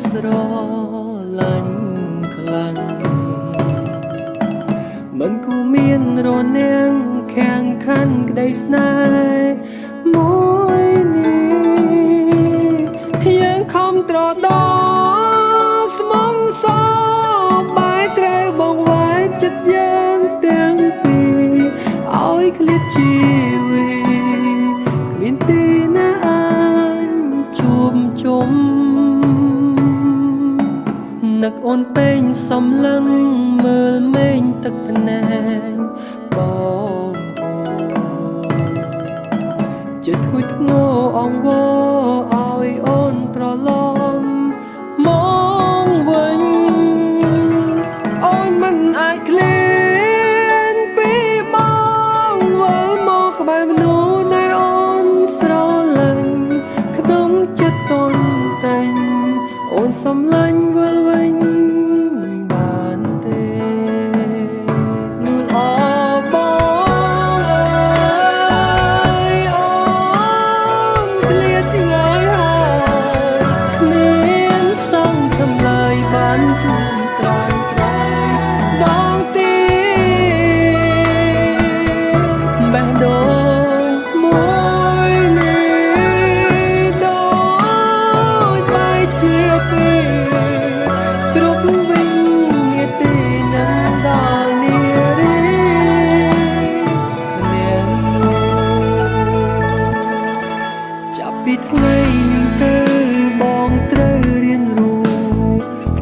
ស្រឡាញ់ខ្លាំងមិនគួរមានរនាំងខាំងខាន់ក្តីស្នេហ៍មួយនេះយើងខំត្រដោស្មងសបែរត្រូវបងវាយចិត្តយើងទាំងពីរឲ្យឃ្លាតជីវិតគ្មានទីណាអាចជួបជុំនឹកអូនពេញសំឡឹងមើលមេឃទឹកភ្នែកបងជាធួយធ្ងរអង្វរឲ្យអូនត្រឡប់មកវិញអូនមិនអាចឃ្លានពីបងវិលមកក្បែរមនុស្សដែលអូនស្រឡាញ់ក្នុងចិត្តតន់តែងអូនសំឡាញ់វិលវិញបានទេនួនអបងអើយអូនឃ្លាតឆ្ងាយហើយគ្មានសង្ឃឹមឡើយបានជួបត្រាញ់ត្រៃដងទីបេះដូងមួយនេះដូចបែកជាពីរគ្រប់វិញនាទីនឹងដល់នារីម្នាក់នោះចាប់ពីថ្ងៃនេះទៅបងត្រូវរៀនรู้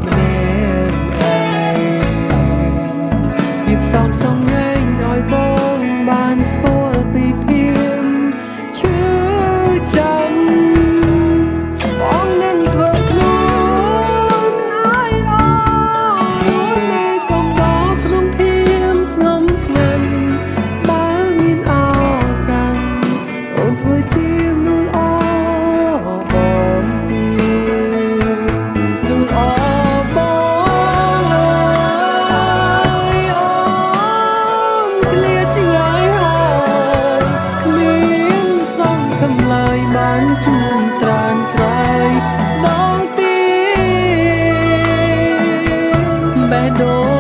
ម្នាក់ឯងភាពសោកសង្ហែងឲ្យបងបានស្គាល់ពីភាពឈឺចាំបងនឹងធ្វើខ្លួនឲ្យអូននៅកំដរក្នុងភាពស្ងំស្ងាត់បើមានឱកាសអូនធ្វើជាមនុស្សល្អបងទីមនុស្សល្អបងអើយអូនឃ្លាតឆ្ងាយហើយគ្មានសង្ឃឹមឡើយបានជួបត្រាញ់ត្រៃដងទីបេះដូង